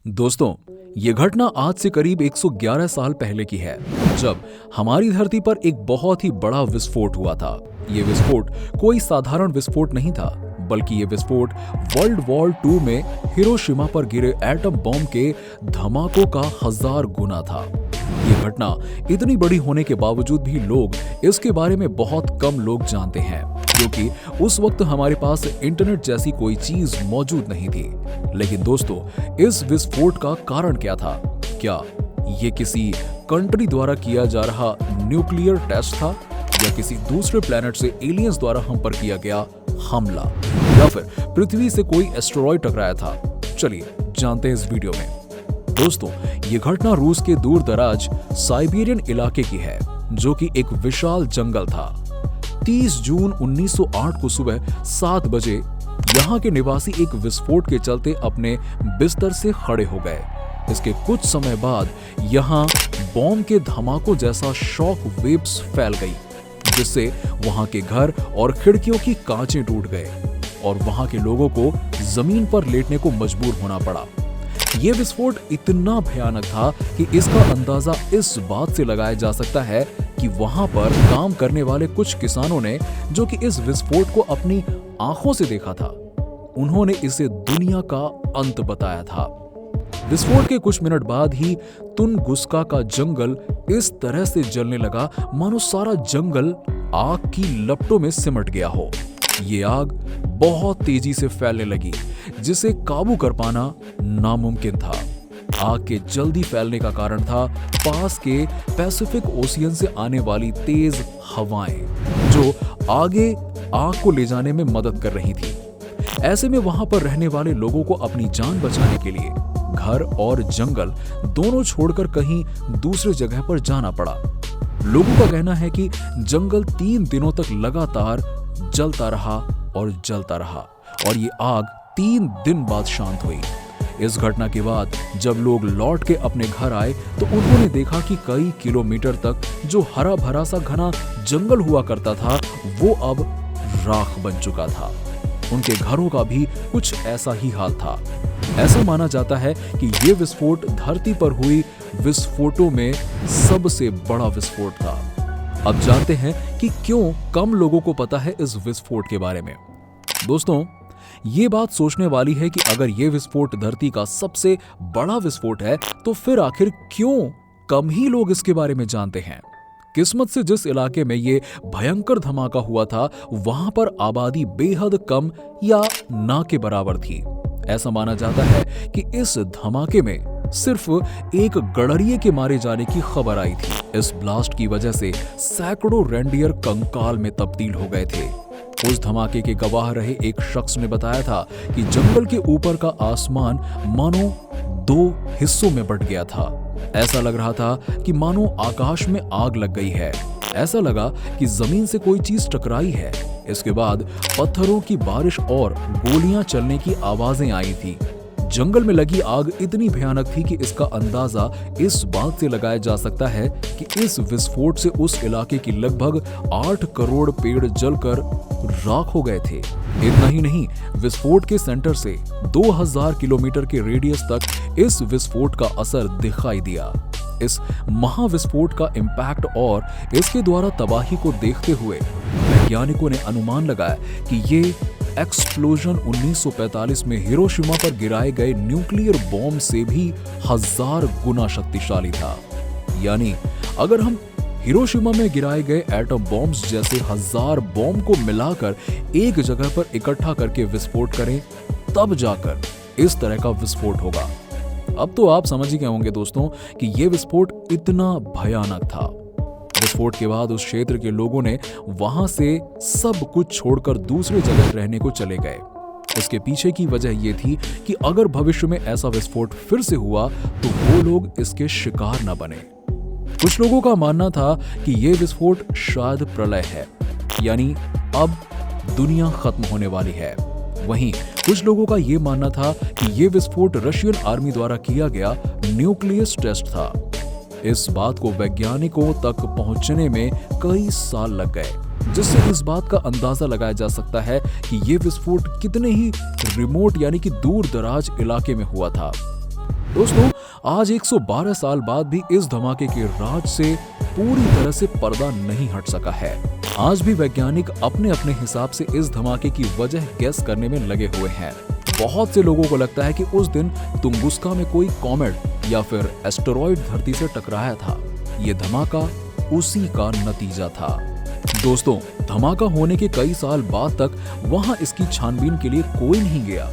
दोस्तों, ये घटना आज से करीब 111 साल पहले की है, जब हमारी धरती पर एक बहुत ही बड़ा विस्फोट हुआ था। ये विस्फोट कोई साधारण विस्फोट नहीं था, बल्कि ये विस्फोट वर्ल्ड वॉर 2 में हिरोशिमा पर गिरे एटम बम के धमाकों का 1000 गुना था। ये घटना इतनी बड़ी होने के बावजूद भी लोग इसके बारे में बहुत कम लोग जानते हैं, क्योंकि उस वक्त हमारे पास इंटरनेट जैसी कोई चीज मौजूद नहीं थी। लेकिन दोस्तों, इस विस्फोट का कारण क्या था? क्या ये किसी कंट्री द्वारा किया जा रहा न्यूक्लियर टेस्ट था, या किसी दूसरे प्लेनेट से एलियंस द्वारा हम पर किया गया हमला, या फिर पृथ्वी से कोई एस्टेरॉयड टकराया था? चलिए जानते हैं इस वीडियो में। दोस्तों, ये घटना रूस के दूर दराज साइबेरियन इलाके की है, जो कि एक विशाल जंगल था। 30 जून 1908 को सुबह 7 बजे यहाँ के निवासी एक विस्फोट के चलते अपने बिस्तर से खड़े हो गए। इसके कुछ समय बाद यहाँ बॉम्ब के धमाकों जैसा शॉक वेव्स फैल गई, जिससे वहां के घर और खिड़कियों की कांचें टूट गए और वहां के लोगों को जमीन पर लेटने को मजबूर होना पड़ा। यह विस्फोट इतना भयानक था कि इसका अंदाजा इस बात से लगाया जा सकता है कि वहां पर काम करने वाले कुछ किसानों ने, जो कि इस विस्फोट को अपनी आंखों से देखा था, उन्होंने इसे दुनिया का अंत बताया था। विस्फोट के कुछ मिनट बाद ही तुनगुस्का का जंगल इस तरह से जलने लगा मानो सारा जंगल आग की लपटों में सिमट गया हो। ये आग बहुत तेजी से फैलने लगी, जिसे काबू कर पाना नामुमकिन था। आग के जल्दी फैलने का कारण था पास के पैसिफिक ओशियन से आने वाली तेज हवाएं, जो आगे आग को ले जाने में मदद कर रही थी। ऐसे में वहां पर रहने वाले लोगों को अपनी जान बचाने के लिए घर और जंगल दोनों छोड़कर कहीं दूसरे जगह पर जाना पड़ा। लोगों का कहना है कि जंगल 3 दिनों तक लगातार जलता रहा और जलता रहा, और ये आग 3 दिन बाद शांत हुई। इस घटना के बाद जब लोग लौट के अपने घर आए, तो उन्होंने देखा कि कई किलोमीटर तक जो हरा भरा सा घना जंगल हुआ करता था, वो अब राख बन चुका था। उनके घरों का भी कुछ ऐसा ही हाल था। ऐसा माना जाता है कि ये विस्फोट धरती पर हुई विस्फोटों में सबसे बड़ा विस्फोट था। अब जानते हैं कि क्यों कम लोगों को पता है इस विस्फोट के बारे में। दोस्तों, ये बात सोचने वाली है कि अगर ये विस्फोट धरती का सबसे बड़ा विस्फोट है, तो फिर आखिर क्यों कम ही लोग इसके बारे में जानते हैं? किस्मत से जिस इलाके में ये भयंकर धमाका हुआ था, वहां पर आबादी बेहद कम या ना के बराबर थी। ऐसा माना जाता है कि इस धमाके में सिर्फ एक गड़रिये के मारे जाने की खबर आई थी। इस ब्लास्ट की वजह से सैकड़ों रेंडियर कंकाल में तब्दील हो गए थे। उस धमाके के गवाह रहे एक शख्स ने बताया था कि जंगल के ऊपर का आसमान मानो 2 हिस्सों में बंट गया था। ऐसा लग रहा था कि मानो आकाश में आग लग गई है। ऐसा लगा कि जमीन से कोई चीज टकराई है। इसके बाद पत्थरों की बारिश और गोलियां चलने की आवाजें आई थी। जंगल में लगी आग इतनी भयानक थी कि इसका अंदाजा इस बात से लगाया जा सकता है कि इस विस्फोट से उस इलाके की लगभग 8 करोड़ पेड़ जलकर राख हो गए थे। इतना ही नहीं, विस्फोट के सेंटर से 2000 किलोमीटर के रेडियस तक इस विस्फोट का असर दिखाई दिया। इस महाविस्फोट का इम्पैक्ट और इसके द्वारा तबाही को देखते हुए वैज्ञानिकों ने अनुमान लगाया कि ये एक्सप्लोजन 1945 में हिरोशिमा पर गिराए गए न्यूक्लियर बॉम्ब से भी 1000 गुना शक्तिशाली था। यानी अगर हम हिरोशिमा में गिराए गए एटम बॉम्ब्स जैसे 1000 बॉम्ब को मिलाकर एक जगह पर इकट्ठा करके विस्फोट करें, तब जाकर इस तरह का विस्फोट होगा। अब तो आप समझ ही गए होंगे दोस्तों कि यह विस्फोट इतना भयानक था। विस्फोट के बाद उस क्षेत्र के लोगों ने वहां से सब कुछ छोड़कर दूसरे जगह रहने को चले गए। इसके पीछे की वजह यह थी कि अगर भविष्य में ऐसा विस्फोट फिर से हुआ, तो वो लोग इसके शिकार न बने। कुछ लोगों का मानना था कि यह विस्फोट शायद प्रलय है, यानी अब दुनिया खत्म होने वाली है। वहीं कुछ लोगों का यह मानना था कि यह विस्फोट रशियन आर्मी द्वारा किया गया न्यूक्लियस टेस्ट था। इस बात को वैज्ञानिकों तक पहुंचने में कई साल लग गए, जिससे इस बात का अंदाजा लगाया जा सकता है कि यह विस्फोट कितने ही रिमोट यानी कि दूर दराज इलाके में हुआ था। दोस्तों, आज 112 साल बाद भी इस धमाके के राज से पूरी तरह से पर्दा नहीं हट सका है। आज भी वैज्ञानिक अपने अपने हिसाब से इस धमाके की वजह गैस करने में लगे हुए हैं। बहुत से लोगों को लगता है कि उस दिन तुंगुस्का में कोई कॉमेट या फिर एस्टेरॉयड धरती से टकराया था। ये धमाका उसी का नतीजा था। दोस्तों, धमाका होने के कई साल बाद तक वहां इसकी छानबीन के लिए कोई नहीं गया।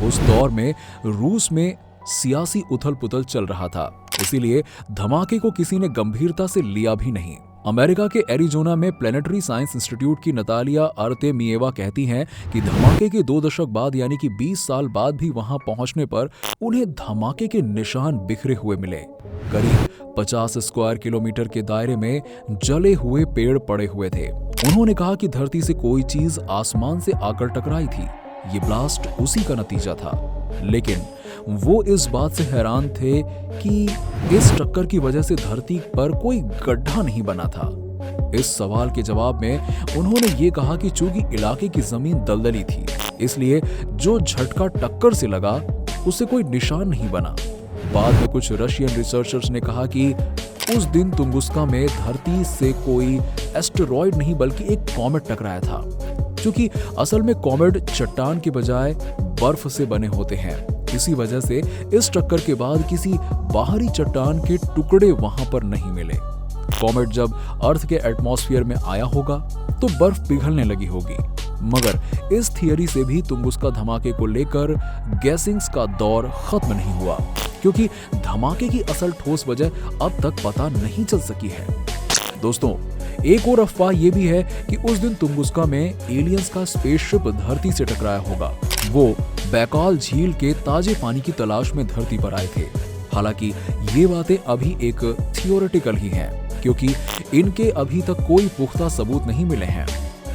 उस दौर में रूस में सियासी उथल पुथल चल रहा था, इसीलिए धमाके को किसी ने गंभीरता से लिया भी नहीं। अमेरिका के एरिजोना में प्लेनेटरी साइंस इंस्टीट्यूट की नतालिया अर्तेमिएवा कहती हैं कि धमाके के 2 दशक बाद यानी कि 20 साल बाद भी वहां पहुंचने पर उन्हें धमाके के निशान बिखरे हुए मिले। करीब 50 स्क्वायर किलोमीटर के दायरे में जले हुए पेड़ पड़े हुए थे। उन्होंने कहा कि धरती से कोई चीज आसमान से आकर टकराई थी। ये ब्लास्ट उसी का नतीजा था। लेकिन वो इस बात से हैरान थे कि इस टक्कर की वजह से धरती पर कोई गड्ढा नहीं बना था। इस सवाल के जवाब में उन्होंने ये कहा कि चूंकि इलाके की जमीन दलदली थी, इसलिए जो झटका टक्कर से लगा उससे कोई निशान नहीं बना। बाद में कुछ रशियन रिसर्चर्स ने कहा कि उस दिन तुंगुस्का में धरती से कोई एस्टेरॉयड नहीं बल्कि एक कॉमेट टकराया था। क्योंकि असल में कॉमेट चट्टान के बजाय बर्फ से बने होते हैं, इसी वजह से इस टक्कर के बाद किसी बाहरी चट्टान के टुकड़े वहां पर नहीं मिले। कॉमेट जब अर्थ के एटमॉस्फेयर में आया होगा तो बर्फ पिघलने लगी होगी। मगर इस थियरी से भी तुंगुस्का धमाके को लेकर गैसिंग्स का दौर खत्म नहीं हुआ, क्योंकि धमाके की असल ठोस वजह अब तक पता नहीं चल सकी है। दोस्तों, एक और अफवाह यह भी है कि उस दिन तुंगुस्का में एलियंस का स्पेसशिप धरती से टकराया होगा। वो बैकाल झील के ताजे पानी की तलाश में धरती पर आए थे। हालांकि ये बातें अभी एक थियोरेटिकल ही हैं, क्योंकि इनके अभी तक कोई पुख्ता सबूत नहीं मिले हैं।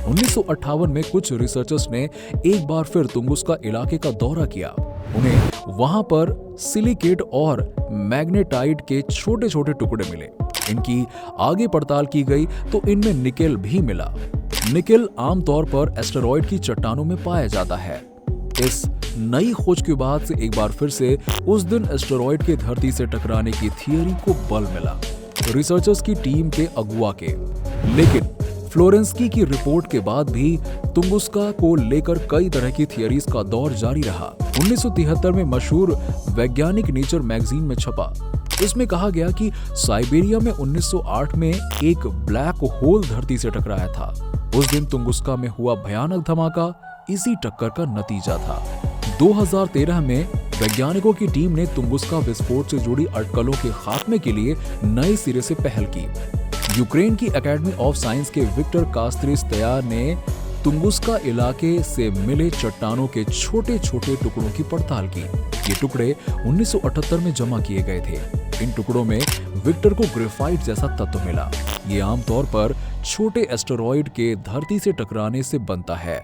1958 में कुछ रिसर्चर्स ने एक बार फिर तुंगुस्का इलाके का दौरा किया। उन्हें वहां पर सिलिकेट और मैग्नेटाइट के छोटे छोटे टुकड़े मिले। इनकी आगे पड़ताल की गई तो इनमें निकेल भी मिला। निकेल आमतौर पर एस्टेरॉयड की चट्टानों में पाया जाता है। इस नई खोज के बाद से एक बार फिर से उस दिन एस्टेरॉयड के धरती से टकराने की थियरी को बल मिला, रिसर्चर्स की टीम के अगुवा के। लेकिन फ्लोरेंस्की की रिपोर्ट के बाद भी तुंगुस्का को लेकर कई तरह की थियरीज का दौर जारी रहा। 1973 में मशहूर वैज्ञानिक नेचर मैगजीन में छपा। इसमें कहा गया कि साइबेरिया में 1908 में एक ब्लैक होल धरती से टकराया था। उस दिन तुंगुस्का में हुआ भयानक धमाका इसी टक्कर का नतीजा था। 2013 में वैज्ञानिकों की टीम ने तुंगुस्का विस्फोट से जुड़ी अटकलों के खात्मे के लिए नए सिरे से पहल की। यूक्रेन की एकेडमी ऑफ साइंस के विक्टर कास्त्रिस्त्या ने तुंगुस्का इलाके से मिले चट्टानों के छोटे छोटे टुकड़ों की पड़ताल की। ये टुकड़े 1978 में जमा किए गए थे। इन टुकड़ों में विक्टर को ग्रेफाइट जैसा तत्व मिला। ये आमतौर पर छोटे एस्टेरॉयड के धरती से टकराने से बनता है।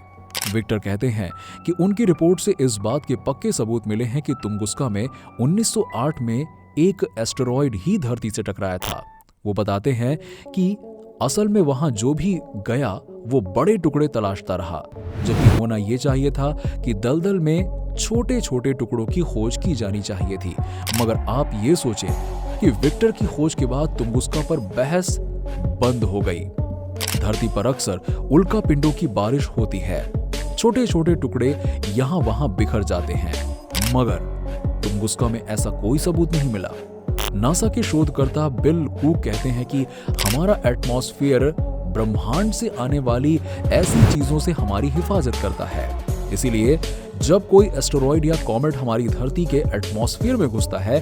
विक्टर कहते हैं कि उनकी रिपोर्ट से इस बात के पक्के सबूत मिले हैं कि तुंगुस्का में 1908 में एक एस्टेरॉयड ही धरती से टकराया था। वो बताते हैं कि असल में वहां जो भी गया वो बड़े टुकड़े तलाशता रहा, जबकि होना ये चाहिए था कि दलदल में छोटे छोटे टुकड़ों की खोज की जानी चाहिए थी। मगर आप ये सोचें कि विक्टर की खोज के बाद तुंगुस्का पर बहस बंद हो गई। धरती पर अक्सर उल्का पिंडों की बारिश होती है, छोटे छोटे टुकड़े यहां वहां बिखर जाते हैं, मगर तुंगुस्का में ऐसा कोई सबूत नहीं मिला। नासा के शोधकर्ता बिल कूक कहते हैं कि हमारा एटमॉस्फेयर ब्रह्मांड से आने वाली ऐसी चीजों से हमारी हिफाजत करता है। इसीलिए जब कोई एस्टेरॉयड या कॉमेट हमारी धरती के एटमॉस्फेयर में घुसता है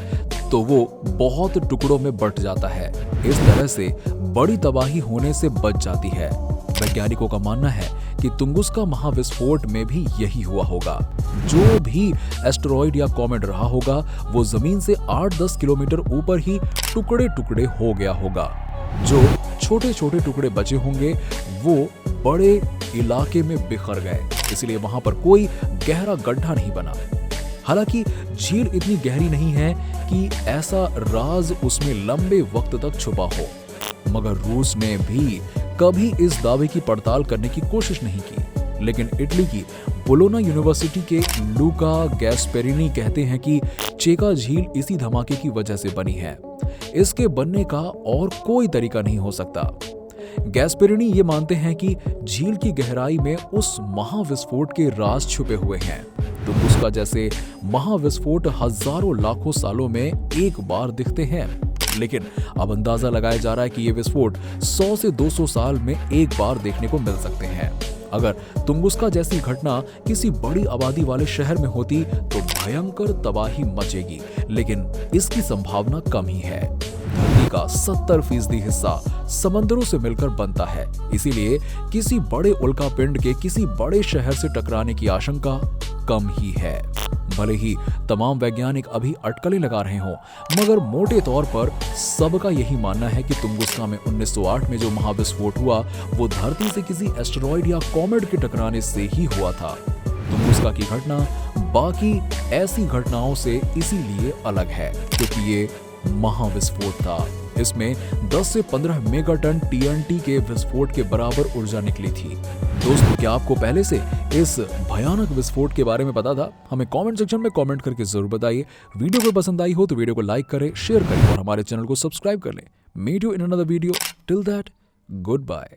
तो वो बहुत टुकड़ों में बंट जाता है। इस तरह से बड़ी तबाही होने से बच जाती है। वैज्ञानिकों का मानना है कि तुंगुस्का महाविस्फोट में भी यही हुआ होगा। जो भी एस्टेरॉयड या कॉमेट रहा होगा वो जमीन से 8-10 किलोमीटर ऊपर ही टुकड़े टुकड़े हो गया होगा। जो छोटे छोटे टुकड़े बचे होंगे वो बड़े इलाके में बिखर गए, इसलिए वहां पर कोई गहरा गड्ढा नहीं बना। हालांकि झील इतनी गहरी नहीं है कि ऐसा राज उसमें लंबे वक्त तक छुपा हो, मगर रूस ने भी कभी इस दावे की पड़ताल करने की कोशिश नहीं की। लेकिन इटली की बोलोना यूनिवर्सिटी के लूका गैस्पेरिनी कहते हैं कि चेका झील इसी धमाके की वजह से बनी है। इसके बनने का और कोई तरीका नहीं हो सकता। गैस्पेरिनी ये मानते हैं कि झील की गहराई में उस महाविस्फोट के राज छुपे हुए हैं। तुंगुस्का जैसे महाविस्फोट हजारों लाखों सालों में एक बार दिखते हैं, लेकिन अब अंदाजा लगाया जा रहा है कि ये विस्फोट 100 से 200 साल में एक बार देखने को मिल सकते हैं। अगर तुंगुस्का जैसी घटना किसी बड़ी आबादी वाले शहर में होती तो भयंकर तबाही मचेगी, लेकिन इसकी संभावना कम ही है। धरती का 70% हिस्सा समंदरों से मिलकर बनता है, इसीलिए किसी बड़े उल्कापिंड के किसी बड़े शहर से टकराने की आशंका कम ही है। भले ही तमाम वैज्ञानिक अभी अटकलें लगा रहे हों, मगर मोटे तौर पर सबका यही मानना है कि तुंगुस्का में 1908 में जो महाविस्फोट हुआ वो धरती से किसी एस्टेरॉयड या कॉमेट के टकराने से ही हुआ था। तुंगुस्का की घटना बाकी ऐसी घटनाओं से इसीलिए अलग है क्योंकि ये महाविस्फोट था। इसमें 10 से 15 मेगाटन TNT के विस्फोट के बराबर ऊर्जा निकली थी। दोस्तों, क्या आपको पहले से इस भयानक विस्फोट के बारे में पता था? हमें कमेंट सेक्शन में कमेंट करके जरूर बताइए। वीडियो को पसंद आई हो तो वीडियो को लाइक करें, शेयर करें और हमारे चैनल को सब्सक्राइब कर लें। Meet you in another video. Till that, good bye.